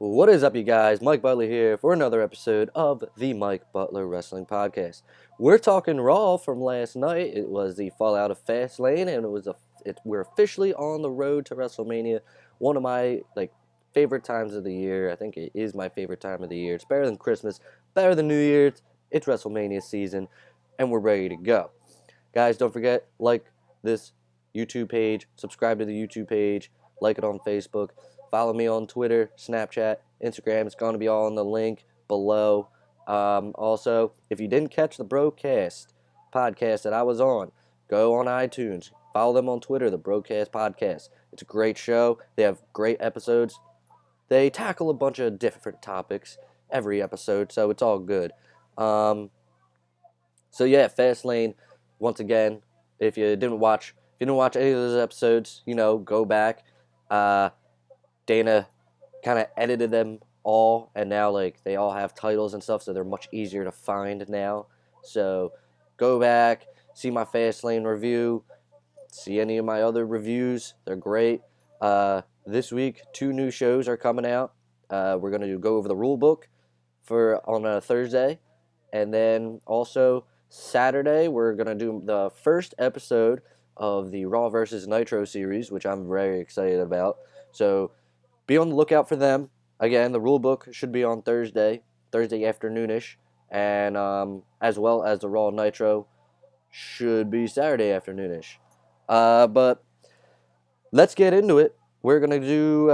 What is up, you guys? Mike Butler here for another episode of the Mike Butler Wrestling Podcast. We're talking Raw from last night. It was the fallout of Fastlane, and we're officially on the road to WrestleMania. One of my favorite times of the year. I think it is my favorite time of the year. It's better than Christmas, better than New Year's. It's WrestleMania season, and we're ready to go. Guys, don't forget, like this YouTube page, subscribe to the YouTube page, like it on Facebook. Follow me on Twitter, Snapchat, Instagram. It's going to be all in the link below. Also, if you didn't catch the Broadcast podcast that I was on, go on iTunes. Follow them on Twitter, the Broadcast Podcast. It's a great show. They have great episodes. They tackle a bunch of different topics every episode, so it's all good. So yeah, Fastlane, once again, if you didn't watch any of those episodes, go back. Dana kind of edited them all, and now they all have titles and stuff, so they're much easier to find now. So go back, see my Fastlane review, see any of my other reviews. They're great. This week, 2 new shows are coming out. We're going to go over the rule book on a Thursday, and then also Saturday we're going to do the first episode of the Raw vs. Nitro series, which I'm very excited about. So be on the lookout for them. Again, the rule book should be on Thursday afternoonish, and as well as the Raw Nitro should be Saturday afternoonish. But let's get into it. We're gonna do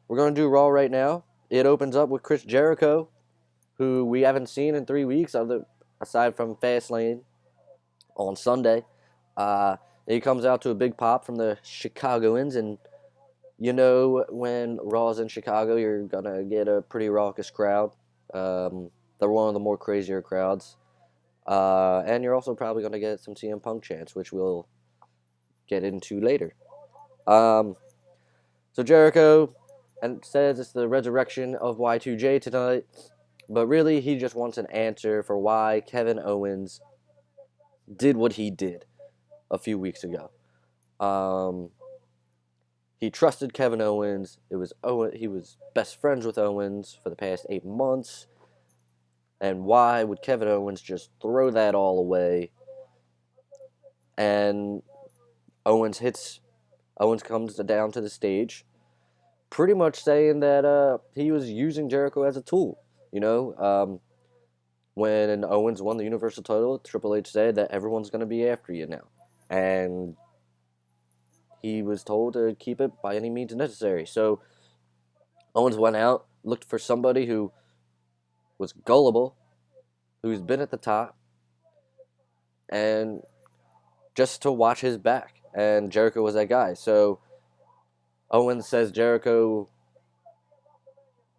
Raw right now. It opens up with Chris Jericho, who we haven't seen in 3 weeks, aside from Fastlane on Sunday. He comes out to a big pop from the Chicagoans, and when Raw's in Chicago, you're going to get a pretty raucous crowd. They're one of the more crazier crowds. And you're also probably going to get some CM Punk chants, which we'll get into later. So Jericho says it's the resurrection of Y2J tonight, but really he just wants an answer for why Kevin Owens did what he did a few weeks ago. He trusted Kevin Owens. He was best friends with Owens for the past 8 months. And why would Kevin Owens just throw that all away? And Owens comes down to the stage, pretty much saying that he was using Jericho as a tool. When Owens won the Universal title, Triple H said that everyone's going to be after you now. And he was told to keep it by any means necessary. So Owens went out, looked for somebody who was gullible, who's been at the top, and just to watch his back. And Jericho was that guy. So Owens says Jericho,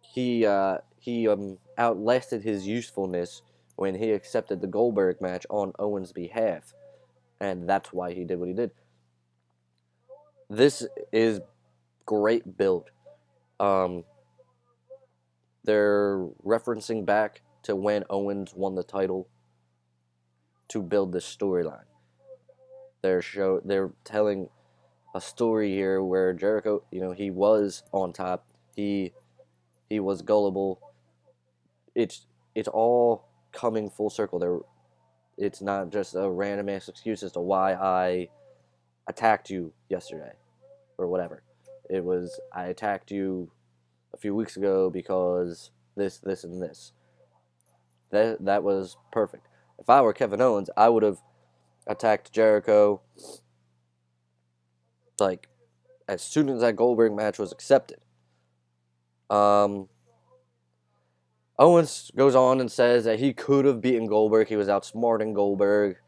he outlasted his usefulness when he accepted the Goldberg match on Owens' behalf. And that's why he did what he did. This is great build. They're referencing back to when Owens won the title to build this storyline. They're telling a story here where Jericho, he was on top. He was gullible. It's all coming full circle. It's not just a random ass excuse as to why I attacked you yesterday or whatever. It was, I attacked you a few weeks ago because this, and this. That was perfect. If I were Kevin Owens, I would have attacked Jericho as soon as that Goldberg match was accepted. Owens goes on and says that he could have beaten Goldberg. He was outsmarting Goldberg.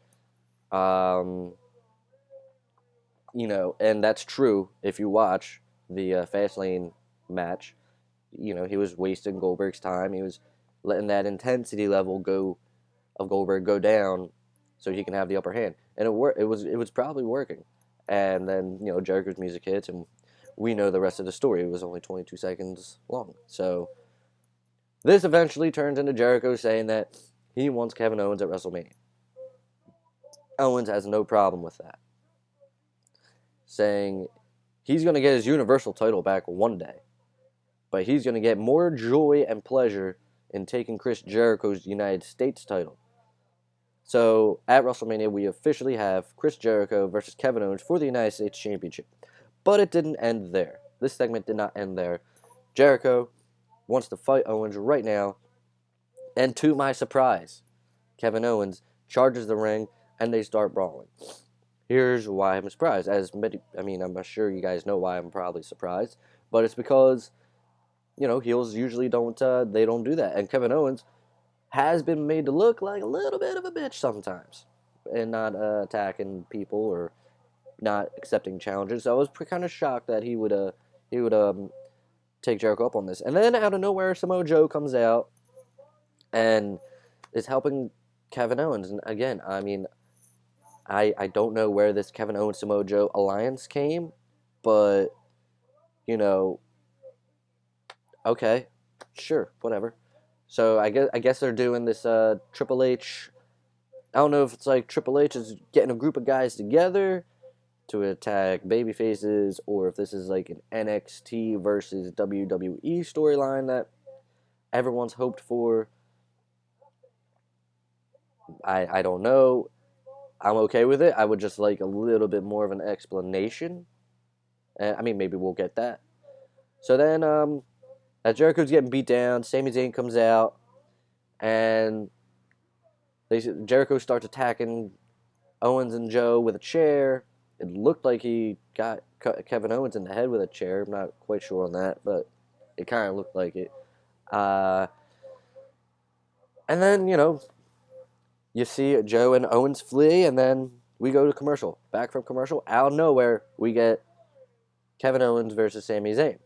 And that's true if you watch the Fastlane match. He was wasting Goldberg's time. He was letting that intensity level of Goldberg go down so he can have the upper hand. And it was probably working. And then, Jericho's music hits, and we know the rest of the story. It was only 22 seconds long. So this eventually turns into Jericho saying that he wants Kevin Owens at WrestleMania. Owens has no problem with that, saying he's going to get his Universal title back one day. but he's going to get more joy and pleasure in taking Chris Jericho's United States title. So at WrestleMania, we officially have Chris Jericho versus Kevin Owens for the United States Championship. But it didn't end there. This segment did not end there. Jericho wants to fight Owens right now, and to my surprise, Kevin Owens charges the ring, and they start brawling. Here's why I'm surprised. I'm sure you guys know why I'm probably surprised, but it's because, heels usually don't do that, and Kevin Owens has been made to look like a little bit of a bitch sometimes, and not attacking people or not accepting challenges. So I was kind of shocked that he would take Jericho up on this, and then out of nowhere, Samoa Joe comes out and is helping Kevin Owens. And again, I don't know where this Kevin Owens Samoa Joe alliance came, but okay, sure, whatever. So I guess they're doing this Triple H. I don't know if it's like Triple H is getting a group of guys together to attack baby faces, or if this is like an NXT versus WWE storyline that everyone's hoped for. I don't know. I'm okay with it. I would just like a little bit more of an explanation. Maybe we'll get that. So then, as Jericho's getting beat down, Sami Zayn comes out, and Jericho starts attacking Owens and Joe with a chair. It looked like he got Kevin Owens in the head with a chair. I'm not quite sure on that, but it kind of looked like it. And then, you see Joe and Owens flee, and then we go to commercial. Back from commercial, out of nowhere, we get Kevin Owens versus Sami Zayn.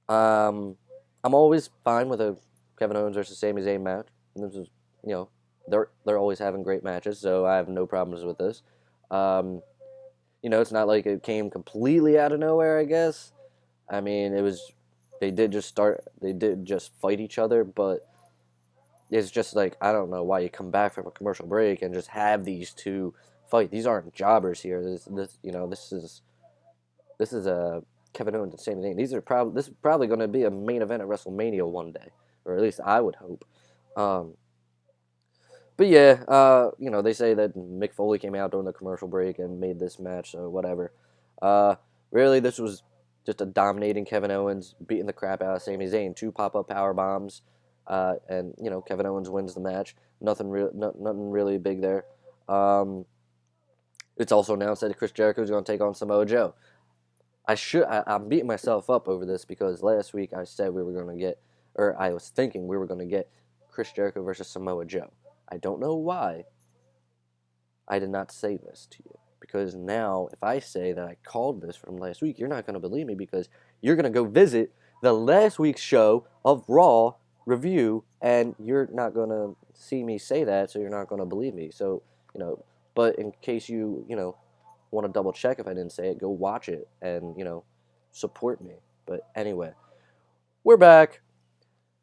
I'm always fine with a Kevin Owens versus Sami Zayn match. And this is, they're always having great matches, so I have no problems with this. It's not like it came completely out of nowhere, I guess. They did just fight each other, but it's just like, I don't know why you come back from a commercial break and just have these two fight. These aren't jobbers here. This is a Kevin Owens and Sami Zayn. This is probably going to be a main event at WrestleMania one day, or at least I would hope. But yeah, they say that Mick Foley came out during the commercial break and made this match, so whatever. Really, this was just a dominating Kevin Owens, beating the crap out of Sami Zayn. 2 pop-up power bombs, and Kevin Owens wins the match. Nothing really big there. It's also announced that Chris Jericho is going to take on Samoa Joe. I'm beating myself up over this because last week I said I was thinking we were going to get Chris Jericho versus Samoa Joe. I don't know why I did not say this to you, because now if I say that I called this from last week, you're not going to believe me, because you're going to go visit the last week's show of Raw review, and you're not going to see me say that, so you're not going to believe me. So, but in case you want to double check if I didn't say it, go watch it and, support me. But anyway, we're back.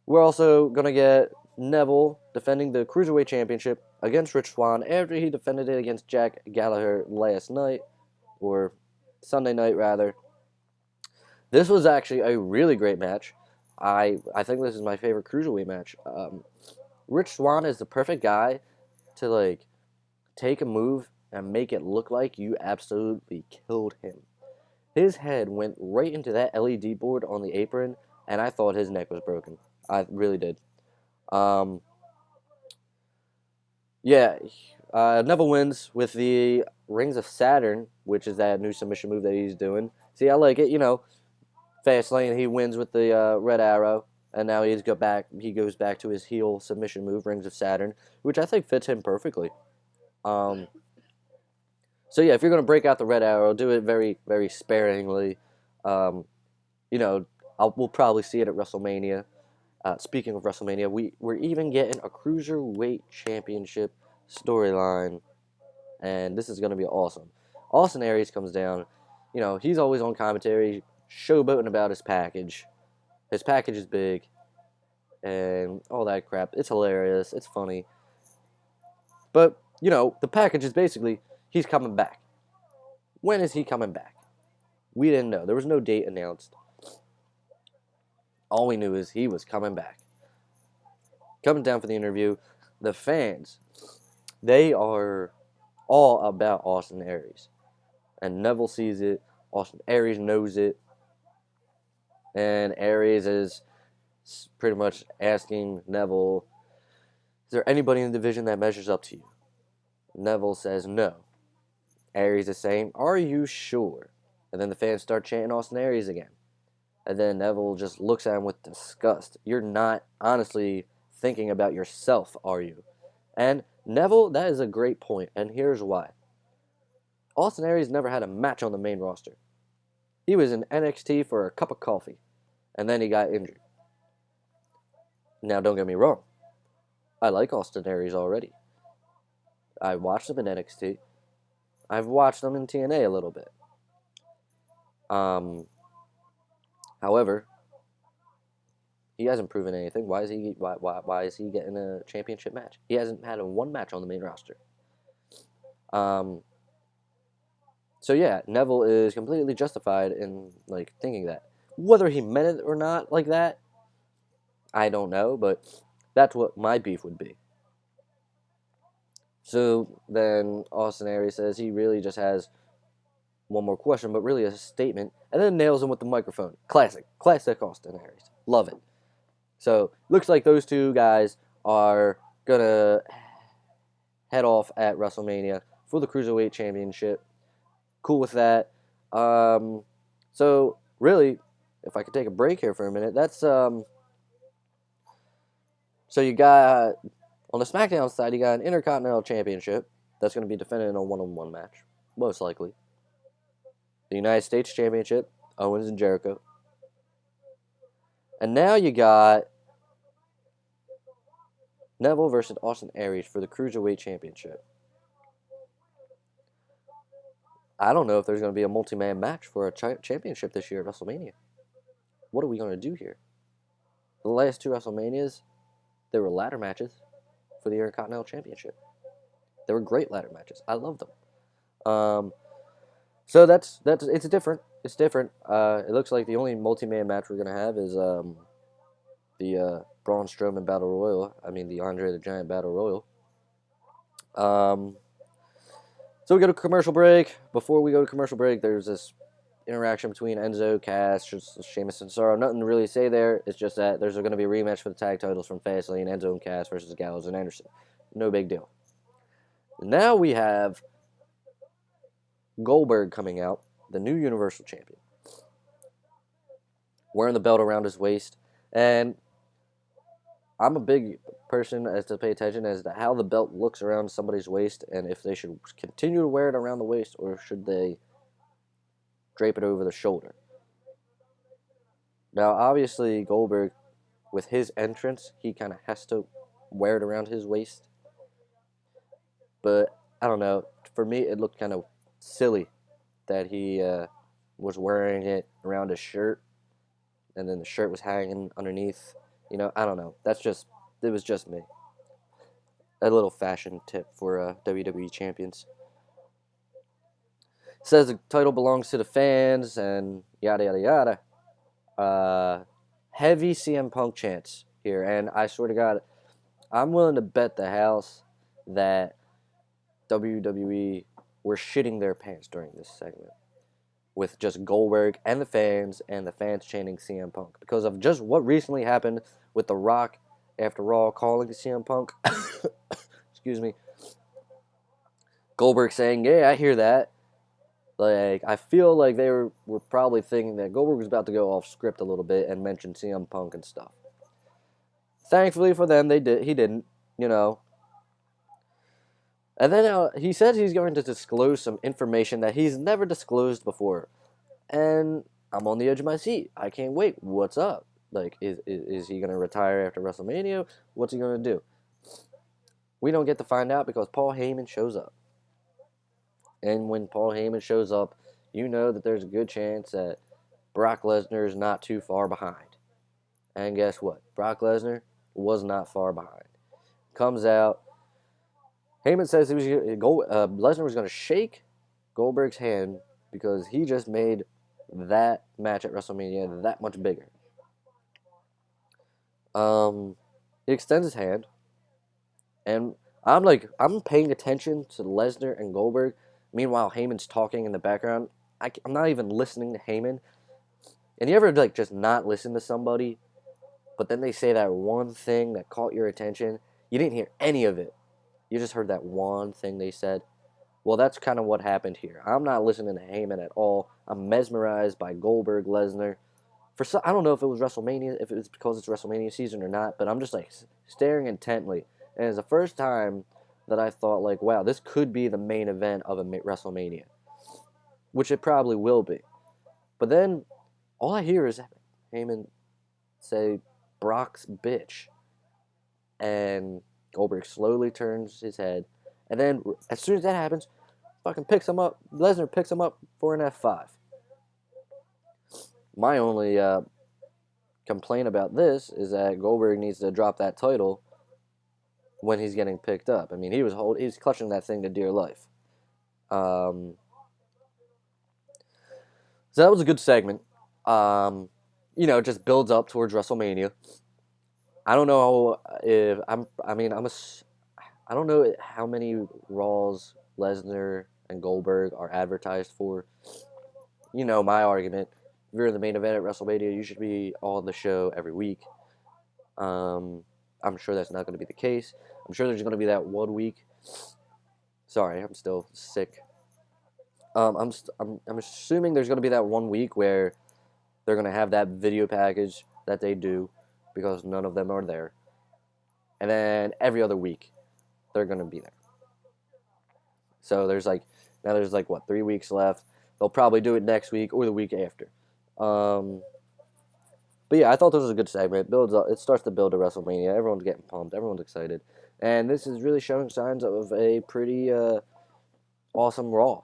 We're also going to get Neville defending the Cruiserweight Championship against Rich Swann after he defended it against Jack Gallagher last night, or Sunday night rather. This was actually a really great match. I think this is my favorite Cruiserweight match. Rich Swann is the perfect guy to take a move and make it look like you absolutely killed him. His head went right into that LED board on the apron, and I thought his neck was broken. I really did. Neville wins with the Rings of Saturn, which is that new submission move that he's doing. See, I like it. Fastlane, he wins with the Red Arrow, and now he goes back to his heel submission move, Rings of Saturn, which I think fits him perfectly. So yeah, if you're going to break out the Red Arrow, do it very, very sparingly. We'll probably see it at WrestleMania. Speaking of WrestleMania, we're even getting a Cruiserweight Championship storyline, and this is going to be awesome. Austin Aries comes down. He's always on commentary, showboating about his package. His package is big, and all that crap. It's hilarious. It's funny. But, the package is basically, he's coming back. When is he coming back? We didn't know. There was no date announced. All we knew is he was coming back. Coming down for the interview, the fans, they are all about Austin Aries. And Neville sees it. Austin Aries knows it. And Aries is pretty much asking Neville, is there anybody in the division that measures up to you? Neville says no. Aries is saying, are you sure? And then the fans start chanting Austin Aries again. And then Neville just looks at him with disgust. You're not honestly thinking about yourself, are you? And Neville, that is a great point, and here's why. Austin Aries never had a match on the main roster. He was in NXT for a cup of coffee, and then he got injured. Now, don't get me wrong. I like Austin Aries already. I watched him in NXT. I've watched him in TNA a little bit. However, he hasn't proven anything. Why is he getting a championship match? He hasn't had one match on the main roster. So yeah, Neville is completely justified in thinking that. Whether he meant it or not like that, I don't know, but that's what my beef would be. So then Austin Aries says he really just has one more question, but really a statement, and then nails him with the microphone. Classic Austin Aries. Love it. So looks like those two guys are gonna head off at WrestleMania for the Cruiserweight Championship. Cool with that. So really, if I could take a break here for a minute, that's so you got on the SmackDown side, you got an Intercontinental Championship that's going to be defended in a one-on-one match, most likely. The United States Championship, Owens and Jericho. And now you got Neville versus Austin Aries for the Cruiserweight Championship. I don't know if there's going to be a multi-man match for a championship this year at WrestleMania. What are we going to do here? The last two WrestleManias, there were ladder matches for the Intercontinental Championship. They were great ladder matches. I love them. So that's it's different. It's different. It looks like the only multi-man match we're gonna have is the Braun Strowman Battle Royal. I mean the Andre the Giant Battle Royal. So we go to commercial break. Before we go to commercial break, there's this interaction between Enzo, Cass, Sheamus, and Cesaro. Nothing to really say there. It's just that there's going to be a rematch for the tag titles from Fastlane, Enzo and Cass versus Gallows and Anderson. No big deal. Now we have Goldberg coming out, the new Universal Champion, wearing the belt around his waist. And I'm a big person as to pay attention as to how the belt looks around somebody's waist and if they should continue to wear it around the waist or should they drape it over the shoulder. Now, obviously, Goldberg, with his entrance, he kind of has to wear it around his waist. But, I don't know. For me, it looked kind of silly that he was wearing it around his shirt and then the shirt was hanging underneath. I don't know. It was just me. A little fashion tip for WWE champions. Says the title belongs to the fans and yada yada yada. Heavy CM Punk chants here, and I swear to God, I'm willing to bet the house that WWE were shitting their pants during this segment with just Goldberg and the fans chanting CM Punk because of just what recently happened with The Rock after Raw calling CM Punk. Excuse me. Goldberg saying, yeah, I hear that. I feel like they were probably thinking that Goldberg was about to go off script a little bit and mention CM Punk and stuff. Thankfully for them, he didn't, And then he says he's going to disclose some information that he's never disclosed before. And I'm on the edge of my seat. I can't wait. What's up? Is he going to retire after WrestleMania? What's he going to do? We don't get to find out because Paul Heyman shows up. And when Paul Heyman shows up, you know that there's a good chance that Brock Lesnar is not too far behind. And guess what? Brock Lesnar was not far behind. Comes out. Heyman says Lesnar was going to shake Goldberg's hand because he just made that match at WrestleMania that much bigger. He extends his hand, and I'm paying attention to Lesnar and Goldberg. Meanwhile, Heyman's talking in the background. I'm not even listening to Heyman. And you ever like just not listen to somebody, but then they say that one thing that caught your attention? You didn't hear any of it. You just heard that one thing they said. Well, that's kind of what happened here. I'm not listening to Heyman at all. I'm mesmerized by Goldberg, Lesnar. I don't know if it was WrestleMania, if it was because it's WrestleMania season or not, but I'm just like staring intently. And it's the first time that I thought like, wow, this could be the main event of a WrestleMania, which it probably will be. But then all I hear is Heyman say, Brock's bitch. And Goldberg slowly turns his head. And then as soon as that happens, fucking picks him up. Lesnar picks him up for an F5. My only complaint about this is that Goldberg needs to drop that title when he's getting picked up. I mean, he's clutching that thing to dear life. So that was a good segment. It just builds up towards WrestleMania. I don't know if I don't know how many Raws Lesnar and Goldberg are advertised for. You know my argument. If you're in the main event at WrestleMania, you should be on the show every week. I'm sure that's not going to be the case. I'm sure there's going to be that 1 week. Sorry, I'm still sick. I'm assuming there's going to be that 1 week where they're going to have that video package that they do because none of them are there. And then every other week, they're going to be there. So there's 3 weeks left. They'll probably do it next week or the week after. But yeah, I thought this was a good segment. It builds up. It starts to build to WrestleMania. Everyone's getting pumped. Everyone's excited. And this is really showing signs of a pretty awesome Raw.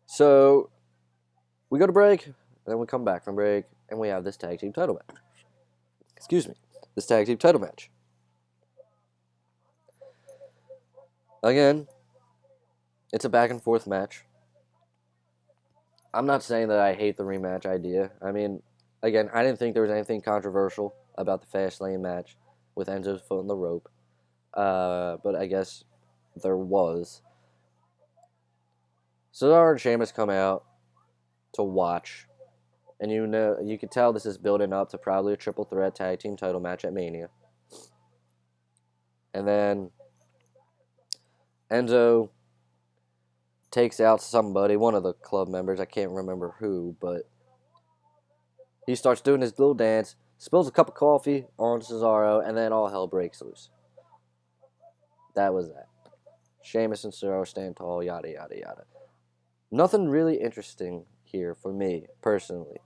So we go to break, and then we come back from break, and we have this tag team title match. Excuse me. This tag team title match. Again, it's a back and forth match. I'm not saying that I hate the rematch idea. I mean, again, I didn't think there was anything controversial about the Fastlane match with Enzo's foot in the rope. But I guess there was. Cesaro and Sheamus come out to watch. And you could tell this is building up to probably a triple threat tag team title match at Mania. And then Enzo takes out somebody, one of the club members, I can't remember who, but he starts doing his little dance, spills a cup of coffee on Cesaro, and then all hell breaks loose. That was that. Sheamus and Cesaro stand tall, yada, yada, yada. Nothing really interesting here for me, personally.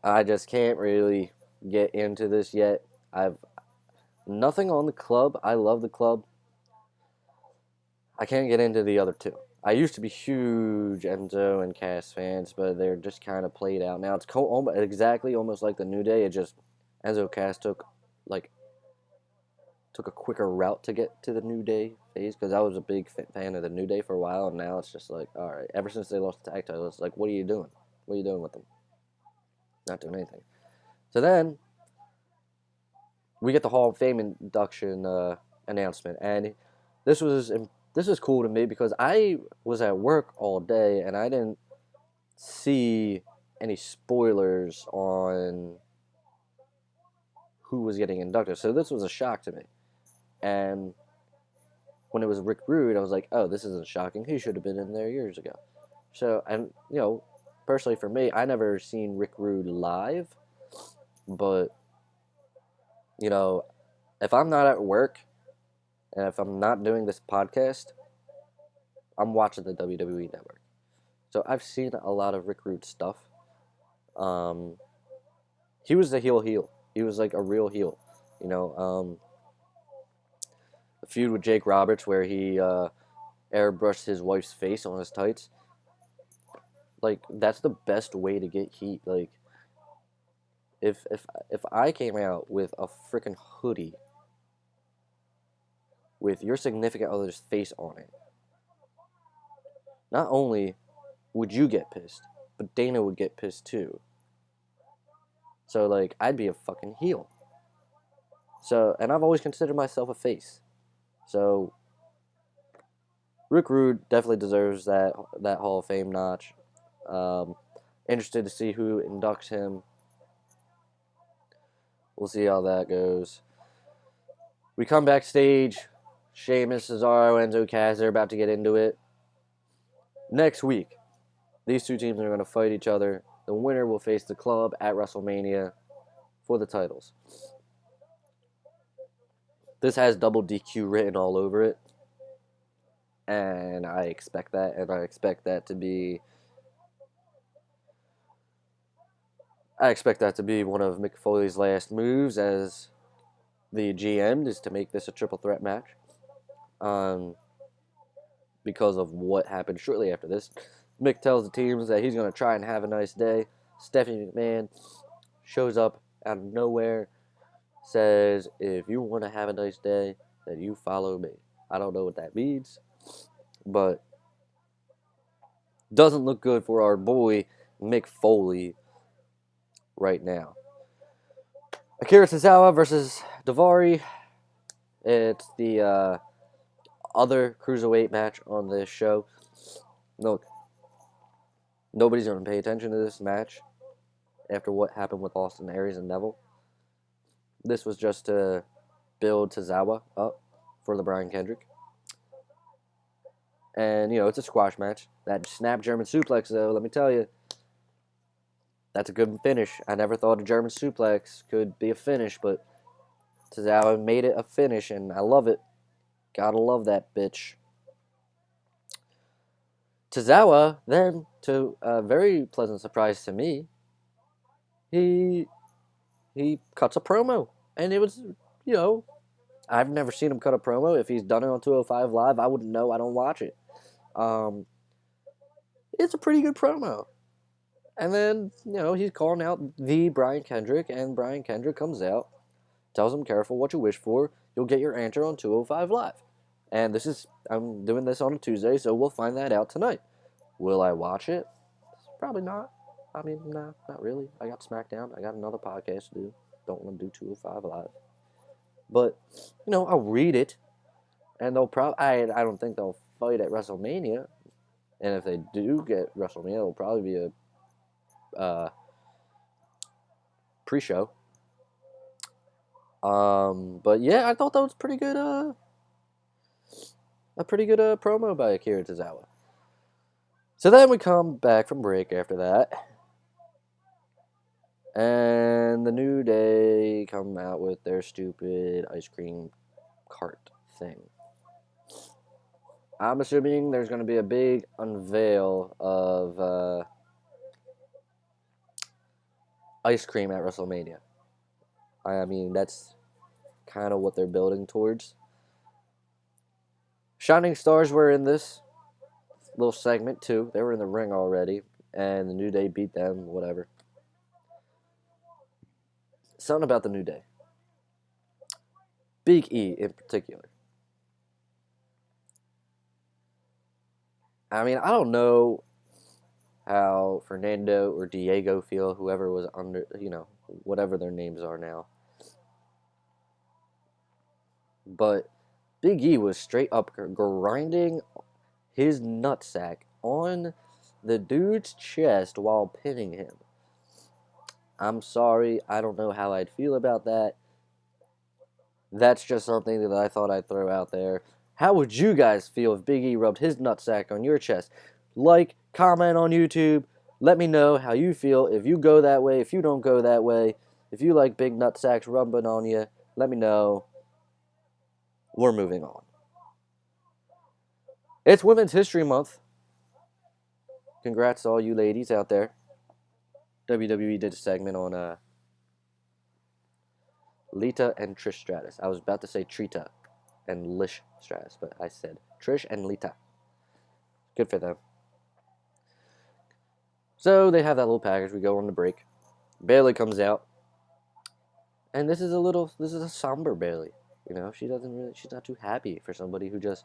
I just can't really get into this yet. I've nothing on the club. I love the club. I can't get into the other two. I used to be huge Enzo and Cass fans, but they're just kind of played out now. It's almost like the New Day. It just Enzo Cass took a quicker route to get to the New Day phase because I was a big fan of the New Day for a while, and now it's just like, all right. Ever since they lost the tag title, it's like, what are you doing? What are you doing with them? Not doing anything. So then we get the Hall of Fame induction announcement, and this was cool to me because I was at work all day and I didn't see any spoilers on who was getting inducted. So this was a shock to me. And when it was Rick Rude, I was like, oh, this isn't shocking. He should have been in there years ago. So, and, personally for me, I never seen Rick Rude live. But, if I'm not at work and if I'm not doing this podcast, I'm watching the WWE Network. So I've seen a lot of Rick Rude stuff. He was the heel. He was like a real heel. The feud with Jake Roberts where he airbrushed his wife's face on his tights. Like, that's the best way to get heat. Like, if I came out with a freaking hoodie with your significant other's face on it, not only would you get pissed, but Dana would get pissed too. So, like, I'd be a fucking heel. So, and I've always considered myself a face. So, Rick Rude definitely deserves that Hall of Fame notch. Interested to see who inducts him. We'll see how that goes. We come backstage. Sheamus, Cesaro, Enzo, Cass, they're about to get into it. Next week, these two teams are going to fight each other. The winner will face the club at WrestleMania for the titles. This has double DQ written all over it. And I expect that. And I expect that to be one of Mick Foley's last moves as the GM, is to make this a triple threat match. Because of what happened shortly after this. Mick tells the teams that he's going to try and have a nice day. Stephanie McMahon shows up out of nowhere, says, if you want to have a nice day, then you follow me. I don't know what that means, but doesn't look good for our boy Mick Foley right now. Akira Tozawa versus Daivari. It's the other cruiserweight match on this show. Look, nobody's going to pay attention to this match after what happened with Austin Aries and Neville. This was just to build Tozawa up for the Brian Kendrick. And, it's a squash match. That snap German suplex, though, let me tell you, that's a good finish. I never thought a German suplex could be a finish, but Tozawa made it a finish, and I love it. Gotta love that bitch. Tozawa, then, to a very pleasant surprise to me, he cuts a promo. And it was, I've never seen him cut a promo. If he's done it on 205 Live, I wouldn't know. I don't watch it. It's a pretty good promo. And then, he's calling out the Brian Kendrick, and Brian Kendrick comes out, tells him, careful what you wish for. You'll get your answer on 205 Live. And I'm doing this on a Tuesday, so we'll find that out tonight. Will I watch it? Probably not. I mean, nah, not really. I got SmackDown. I got another podcast to do. Don't want to do 205 Live. But, I'll read it. And they'll I don't think they'll fight at WrestleMania. And if they do get WrestleMania, it'll probably be a pre-show. But yeah, I thought that was pretty good. A pretty good promo by Akira Tozawa. So then we come back from break after that. And the New Day come out with their stupid ice cream cart thing. I'm assuming there's going to be a big unveil of ice cream at WrestleMania. I mean, that's kind of what they're building towards. Shining Stars were in this little segment too. They were in the ring already, and the New Day beat them, whatever. Something about the New Day. Big E in particular. I mean, I don't know how Fernando or Diego feel, whoever was under, whatever their names are now. But Big E was straight up grinding his nutsack on the dude's chest while pinning him. I'm sorry, I don't know how I'd feel about that. That's just something that I thought I'd throw out there. How would you guys feel if Big E rubbed his nutsack on your chest? Like, comment on YouTube. Let me know how you feel. If you go that way, if you don't go that way. If you like big nutsacks rubbing on you, let me know. We're moving on. It's Women's History Month. Congrats to all you ladies out there. WWE did a segment on Lita and Trish Stratus. I was about to say Trita and Lish Stratus, but I said Trish and Lita. Good for them. So they have that little package. We go on the break. Bayley comes out, and this is a somber Bayley. She's not too happy for somebody who just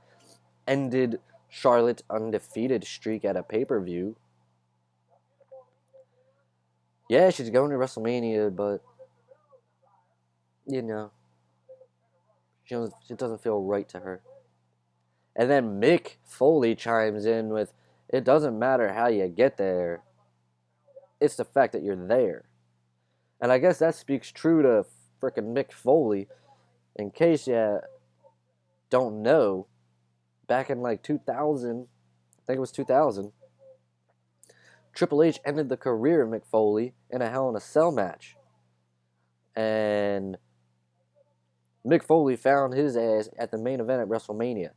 ended Charlotte's undefeated streak at a pay-per-view. Yeah, she's going to WrestleMania, but, you know, it doesn't feel right to her. And then Mick Foley chimes in with, it doesn't matter how you get there. It's the fact that you're there. And I guess that speaks true to frickin' Mick Foley. In case you don't know, back in like 2000, I think it was 2000, Triple H ended the career of Mick Foley in a Hell in a Cell match. And Mick Foley found his ass at the main event at WrestleMania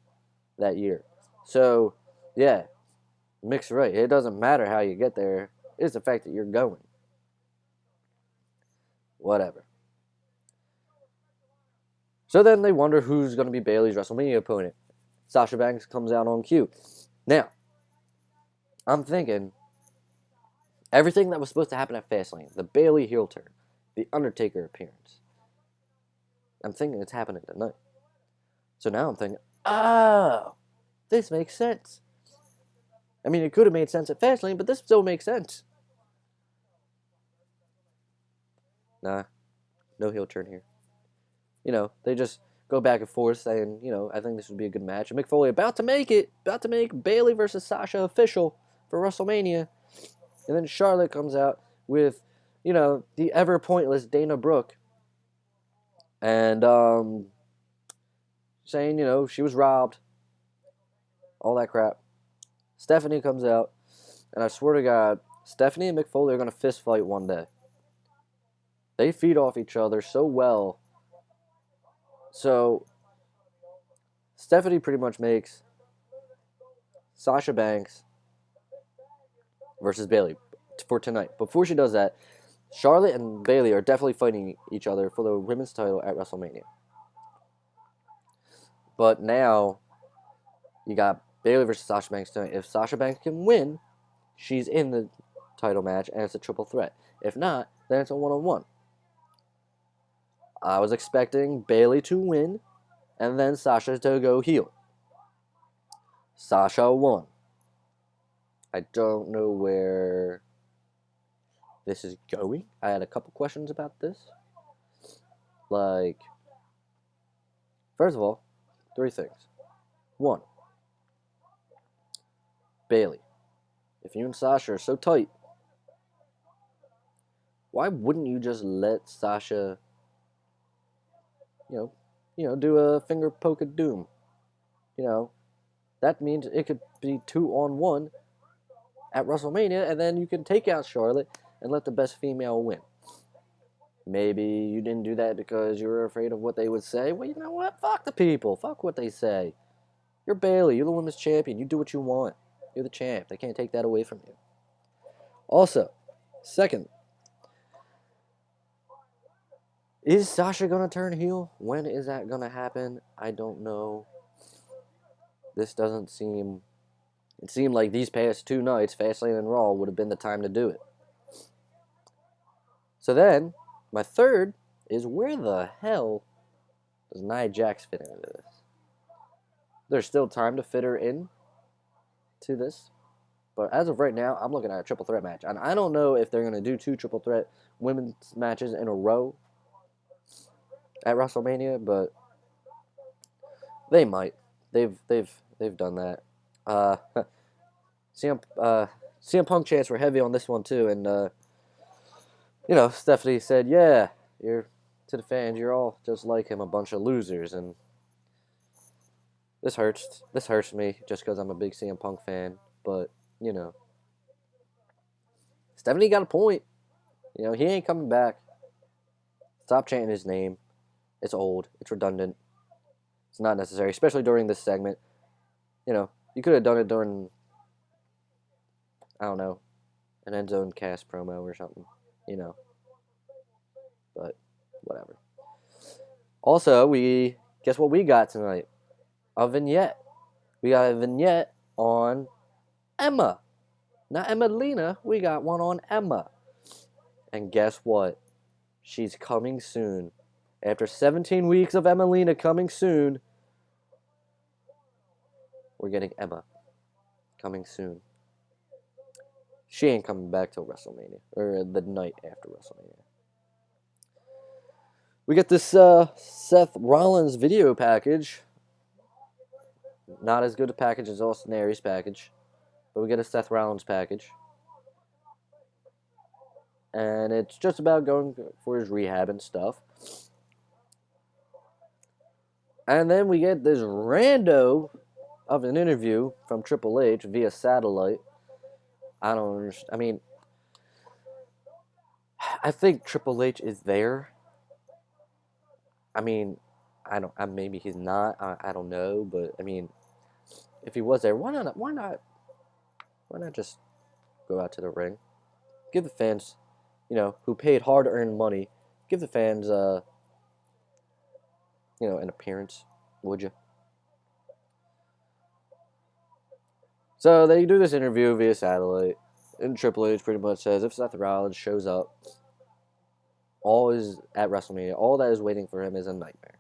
that year. So, yeah, Mick's right. It doesn't matter how you get there. It's the fact that you're going. Whatever. So then they wonder who's going to be Bayley's WrestleMania opponent. Sasha Banks comes out on cue. Now, I'm thinking everything that was supposed to happen at Fastlane, the Bayley heel turn, the Undertaker appearance, I'm thinking it's happening tonight. So now I'm thinking, oh, this makes sense. I mean, it could have made sense at Fastlane, but this still makes sense. Nah, no heel turn here. You know, they just go back and forth saying, you know, I think this would be a good match. And Mick Foley about to make Bayley versus Sasha official for WrestleMania. And then Charlotte comes out with, you know, the ever pointless Dana Brooke. And saying, you know, she was robbed. All that crap. Stephanie comes out. And I swear to God, Stephanie and Mick Foley are going to fist fight one day. They feed off each other so well. So, Stephanie pretty much makes Sasha Banks versus Bayley for tonight. Before she does that, Charlotte and Bayley are definitely fighting each other for the women's title at WrestleMania. But now, you got Bayley versus Sasha Banks tonight. If Sasha Banks can win, she's in the title match, and it's a triple threat. If not, then it's a one-on-one. I was expecting Bayley to win, and then Sasha to go heel. Sasha won. I don't know where this is going. I had a couple questions about this. Like, first of all, 3 things. 1, Bayley. If you and Sasha are so tight, why wouldn't you just let Sasha, you know, do a finger poke of doom? You know, that means it could be 2-on-1 at WrestleMania, and then you can take out Charlotte and let the best female win. Maybe you didn't do that because you were afraid of what they would say. Well, you know what? Fuck the people. Fuck what they say. You're Bayley. You're the women's champion. You do what you want. You're the champ. They can't take that away from you. Also, second, is Sasha going to turn heel? When is that going to happen? I don't know. This doesn't seem... It seemed like these past 2 nights, Fastlane and Raw, would have been the time to do it. So then, my third is, where the hell does Nia Jax fit into this? There's still time to fit her in to this. But as of right now, I'm looking at a triple threat match. And I don't know if they're going to do 2 triple threat women's matches in a row at WrestleMania, but they might. They've done that. CM Punk chants were heavy on this one too, and you know, Stephanie said, "Yeah, you're to the fans, you're all just like him, a bunch of losers," and this hurts. This hurts me just because I'm a big CM Punk fan, but you know, Stephanie got a point. You know, he ain't coming back. Stop chanting his name. It's old. It's redundant. It's not necessary, especially during this segment. You know, you could have done it during, I don't know, an End Zone cast promo or something, you know. But, whatever. Also, guess what we got tonight? A vignette. We got a vignette on Emma. Not Emmalina, we got one on Emma. And guess what? She's coming soon. After 17 weeks of Emmalina coming soon, we're getting Emma coming soon. She ain't coming back till WrestleMania, or the night after WrestleMania. We get this Seth Rollins video package. Not as good a package as Austin Aries' package, but we get a Seth Rollins package. And it's just about going for his rehab and stuff. And then we get this rando of an interview from Triple H via satellite. I don't understand. I mean, I think Triple H is there. I mean, maybe he's not. I don't know, but I mean, if he was there, why not just go out to the ring, give the fans, who paid hard-earned money, give the fans, an appearance, would you? So they do this interview via satellite, and Triple H pretty much says if Seth Rollins shows up, all is at WrestleMania, all that is waiting for him is a nightmare.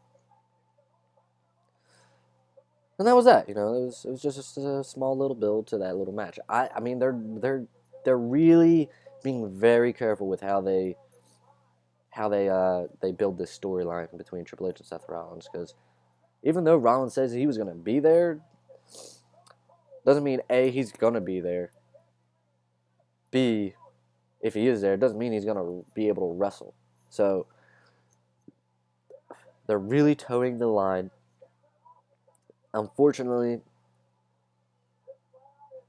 And that was that. It was just a small little build to that little match. I mean, they're really being very careful with how they build this storyline between Triple H and Seth Rollins, because even though Rollins says he was gonna be there, doesn't mean A, he's gonna be there. B, if he is there, doesn't mean he's gonna be able to wrestle. So they're really towing the line. Unfortunately,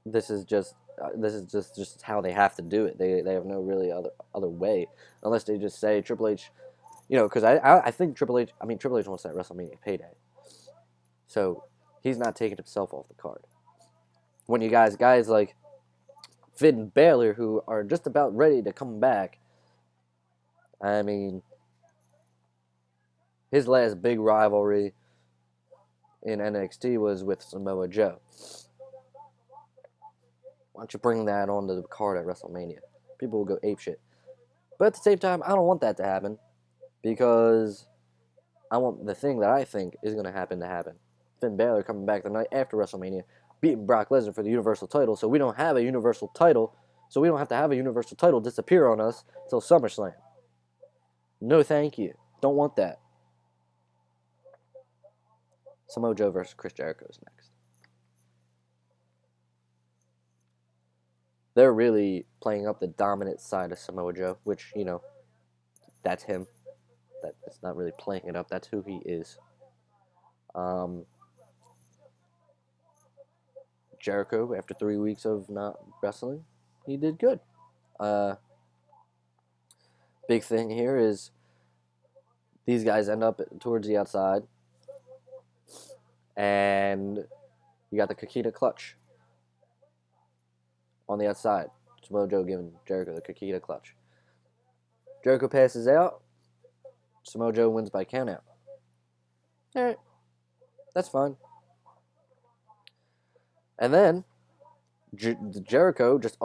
this is just how they have to do it. They have no really other way, unless they just say Triple H, because I think Triple H wants that WrestleMania payday, so he's not taking himself off the card. When you guys like Finn Balor, who are just about ready to come back, I mean, his last big rivalry in NXT was with Samoa Joe. Why don't you bring that onto the card at WrestleMania? People will go apeshit. But at the same time, I don't want that to happen, because I want the thing that I think is going to happen. Finn Balor coming back the night after WrestleMania, beating Brock Lesnar for the Universal title, so we don't have a Universal title, so we don't have to have a Universal title disappear on us till SummerSlam. No thank you. Don't want that. Samoa Joe versus Chris Jericho is next. They're really playing up the dominant side of Samoa Joe, which, that's him. That's not really playing it up. That's who he is. Jericho, after 3 weeks of not wrestling, he did good. Big thing here is these guys end up towards the outside, and you got the Kakita clutch on the outside. Samoa Joe giving Jericho the Kakita clutch. Jericho passes out. Samoa Joe wins by countout. Alright. That's fine. And then Jericho just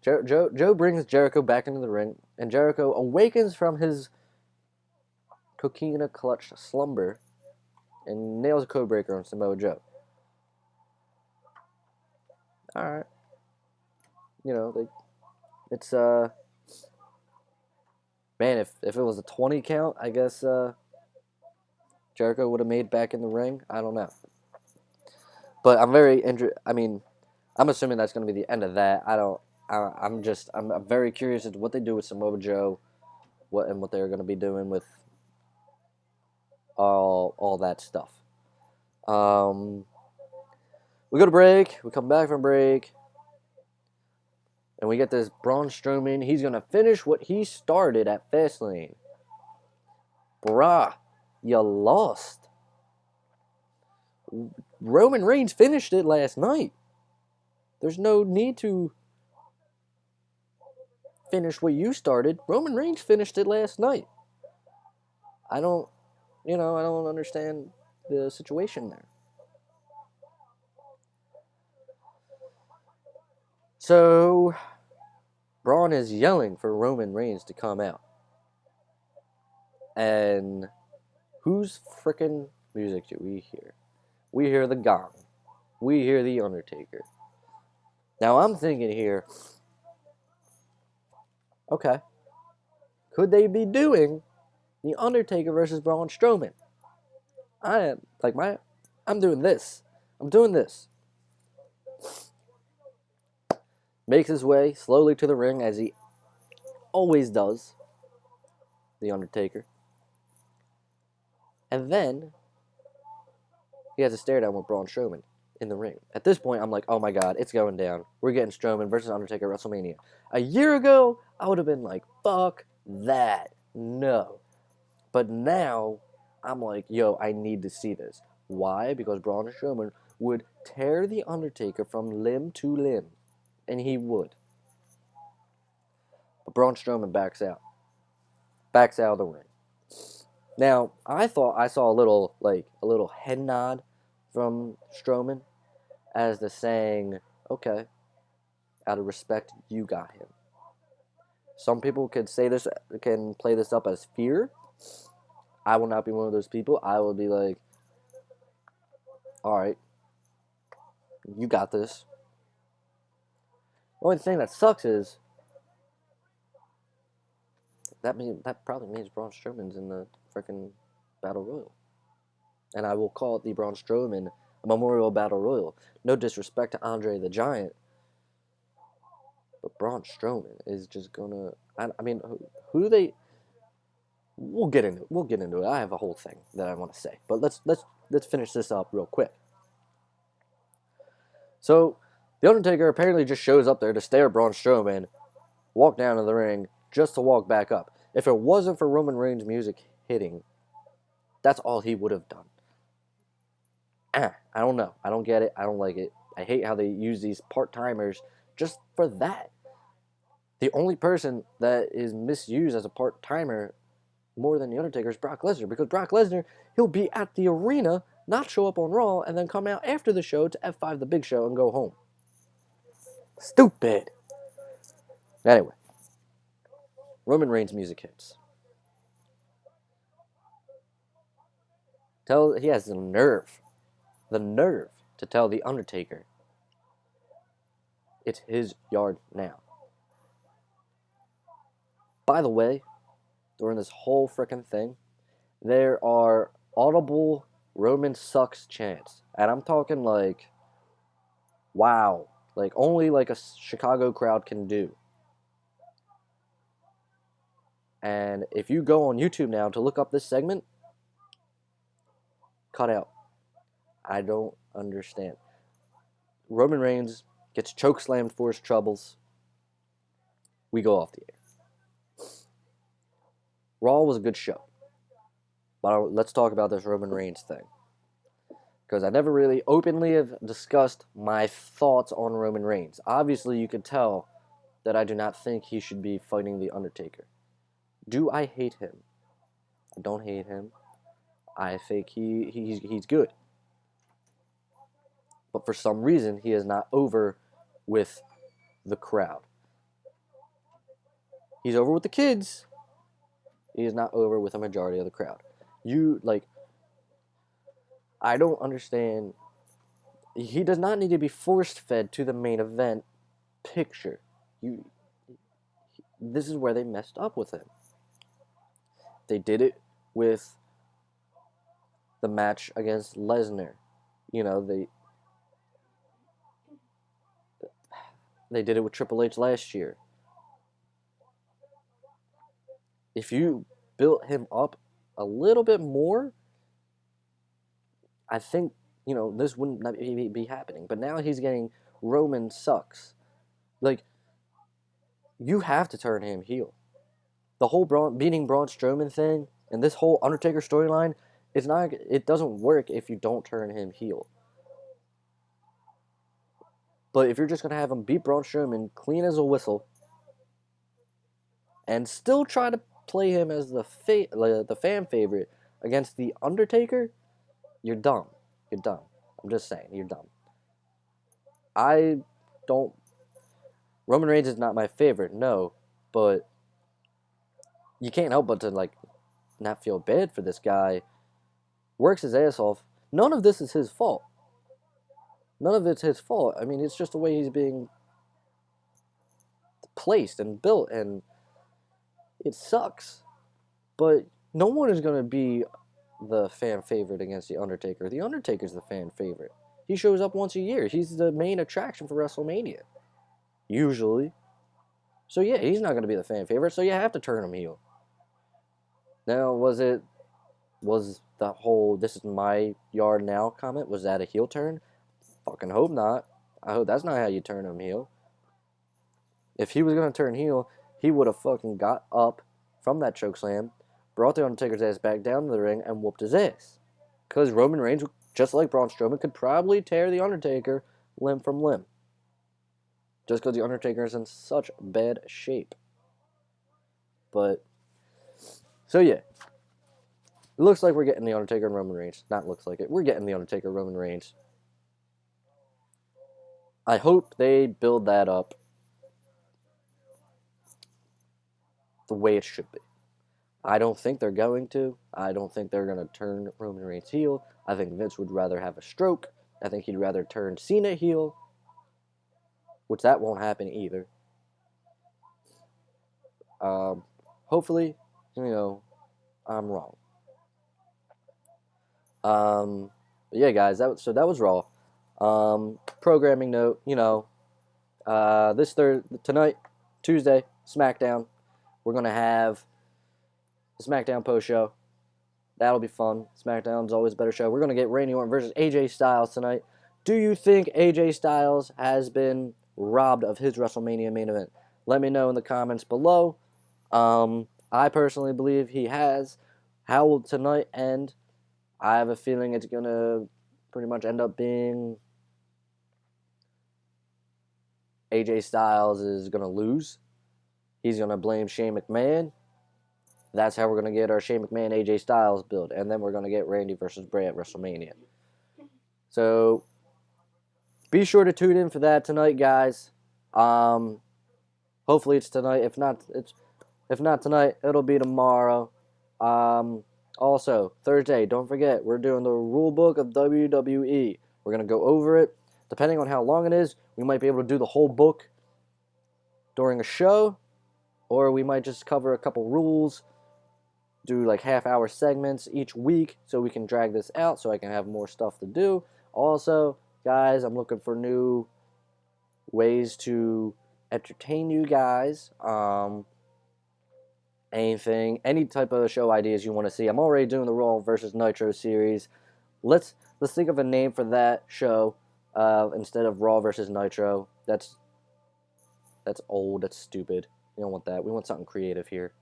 Joe brings Jericho back into the ring, and Jericho awakens from his Coquina clutch slumber and nails a code breaker on Samoa Joe. Alright. It's man, if it was a 20 count, I guess Jericho would have made back in the ring. I don't know. But I'm I'm assuming that's going to be the end of that. I'm very curious as to what they do with Samoa Joe, what they're going to be doing with all that stuff. We go to break. We come back from break. And we get this Braun Strowman. He's going to finish what he started at Fastlane. Bruh, you lost. Roman Reigns finished it last night. There's no need to finish what you started. Roman Reigns finished it last night. I don't understand the situation there. So, Braun is yelling for Roman Reigns to come out. And whose frickin' music do we hear? We hear the gong. We hear the Undertaker. Now I'm thinking here, Okay. Could they be doing The Undertaker versus Braun Strowman? I'm doing this. I'm doing this. Makes his way slowly to the ring as he always does. The Undertaker. And then he has a stare down with Braun Strowman in the ring. At this point, I'm like, oh my god, it's going down. We're getting Strowman versus Undertaker at WrestleMania. A year ago, I would have been like, fuck that. No. But now, I'm like, yo, I need to see this. Why? Because Braun Strowman would tear The Undertaker from limb to limb. And he would. But Braun Strowman backs out. Backs out of the ring. Now, I thought I saw a little head nod from Strowman as the saying, okay, out of respect, you got him. Some people can play this up as fear. I will not be one of those people. I will be like, all right, you got this. The only thing that sucks is that probably means Braun Strowman's in the freaking Battle Royal. And I will call it the Braun Strowman Memorial Battle Royal. No disrespect to Andre the Giant, but Braun Strowman is just gonna. I mean, who do they? We'll get into it. We'll get into it. I have a whole thing that I want to say, but let's finish this up real quick. So, the Undertaker apparently just shows up there to stare at Braun Strowman, walk down to the ring, just to walk back up. If it wasn't for Roman Reigns' music hitting, that's all he would have done. I don't know. I don't get it. I don't like it. I hate how they use these part-timers just for that. The only person that is misused as a part-timer more than The Undertaker is Brock Lesnar. Because Brock Lesnar, he'll be at the arena, not show up on Raw, and then come out after the show to F5 the Big Show and go home. Stupid. Anyway. Roman Reigns' music hits. He has the nerve to tell The Undertaker it's his yard now. By the way, during this whole frickin' thing, there are audible Roman sucks chants. And I'm talking like, wow. Like, only like a Chicago crowd can do. And if you go on YouTube now to look up this segment, cut out. I don't understand. Roman Reigns gets chokeslammed for his troubles. We go off the air. Raw was a good show. But let's talk about this Roman Reigns thing. Because I never really openly have discussed my thoughts on Roman Reigns. Obviously, you could tell that I do not think he should be fighting The Undertaker. Do I hate him? I don't hate him. I think he's good. But for some reason, he is not over with the crowd. He's over with the kids. He is not over with a majority of the crowd. I don't understand. He does not need to be force-fed to the main event picture. This is where they messed up with him. They did it with the match against Lesnar. They did it with Triple H last year. If you built him up a little bit more, I think, this wouldn't be happening. But now he's getting Roman sucks. Like, you have to turn him heel. The whole beating Braun Strowman thing and this whole Undertaker storyline, it doesn't work if you don't turn him heel. But if you're just going to have him beat Braun Strowman clean as a whistle and still try to play him as the fan favorite against The Undertaker, you're dumb. You're dumb. I'm just saying, you're dumb. Roman Reigns is not my favorite, no, but you can't help but to, not feel bad for this guy. Works his ass off. None of this is his fault. None of it's his fault. I mean, it's just the way he's being placed and built, and It sucks, but no one is going to be the fan favorite against The Undertaker. The Undertaker's the fan favorite. He shows up once a year. He's the main attraction for WrestleMania, usually. So yeah, he's not going to be the fan favorite, so you have to turn him heel. Now, was the whole "this is my yard now" comment, was that a heel turn? Fucking hope not. I hope that's not how you turn him heel. If he was going to turn heel, he would have fucking got up from that chokeslam, brought The Undertaker's ass back down to the ring, and whooped his ass. Because Roman Reigns, just like Braun Strowman, could probably tear The Undertaker limb from limb. Just because The Undertaker is in such bad shape. But, so yeah. It looks like we're getting The Undertaker and Roman Reigns. Not looks like it. We're getting The Undertaker, Roman Reigns. I hope they build that up the way it should be. I don't think they're going to. I don't think they're going to turn Roman Reigns heel. I think Vince would rather have a stroke. I think he'd rather turn Cena heel, which that won't happen either. Hopefully, I'm wrong. But yeah, guys, that was Raw. Programming note, tonight, Tuesday, SmackDown, we're gonna have the SmackDown post show. That'll be fun. SmackDown's always a better show. We're gonna get Randy Orton versus AJ Styles tonight. Do you think AJ Styles has been robbed of his WrestleMania main event? Let me know in the comments below. I personally believe he has. How will tonight end? I have a feeling it's going to pretty much end up being AJ Styles is going to lose. He's going to blame Shane McMahon. That's how we're going to get our Shane McMahon AJ Styles build. And then we're going to get Randy versus Bray at WrestleMania. So be sure to tune in for that tonight, guys. Hopefully it's tonight. If not tonight, it'll be tomorrow. Also, Thursday, don't forget, we're doing the rule book of WWE. We're going to go over it. Depending on how long it is, we might be able to do the whole book during a show, or we might just cover a couple rules, do like half-hour segments each week so we can drag this out so I can have more stuff to do. Also, guys, I'm looking for new ways to entertain you guys. Any type of show ideas you want to see. I'm already doing the Raw versus Nitro series. Let's think of a name for that show instead of Raw versus Nitro. That's old. That's stupid. We don't want that. We want something creative here.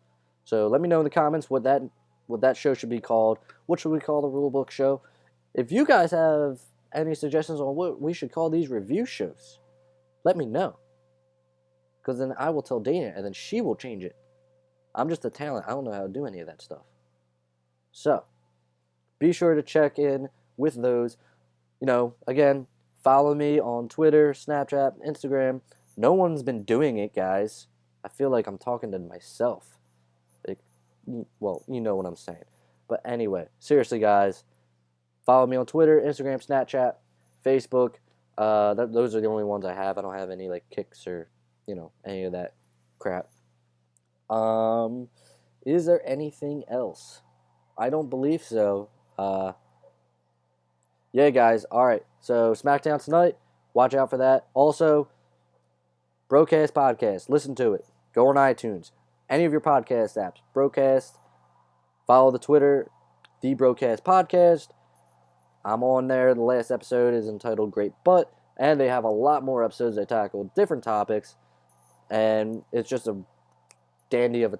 So let me know in the comments what that show should be called. What should we call the rulebook show? If you guys have any suggestions on what we should call these review shows, let me know. Because then I will tell Dana, and then she will change it. I'm just a talent. I don't know how to do any of that stuff. So, be sure to check in with those. Again, follow me on Twitter, Snapchat, Instagram. No one's been doing it, guys. I feel like I'm talking to myself. Well, you know what I'm saying. But anyway, seriously, guys, follow me on Twitter, Instagram, Snapchat, Facebook. Those are the only ones I have. I don't have any kicks or any of that crap. Is there anything else? I don't believe so. Yeah, guys. All right. So SmackDown tonight. Watch out for that. Also, Broadcast Podcast. Listen to it. Go on iTunes. Any of your podcast apps. Broadcast. Follow the Twitter. The Broadcast Podcast. I'm on there. The last episode is entitled Great Butt. And they have a lot more episodes that tackle different topics. And it's just a dandy of a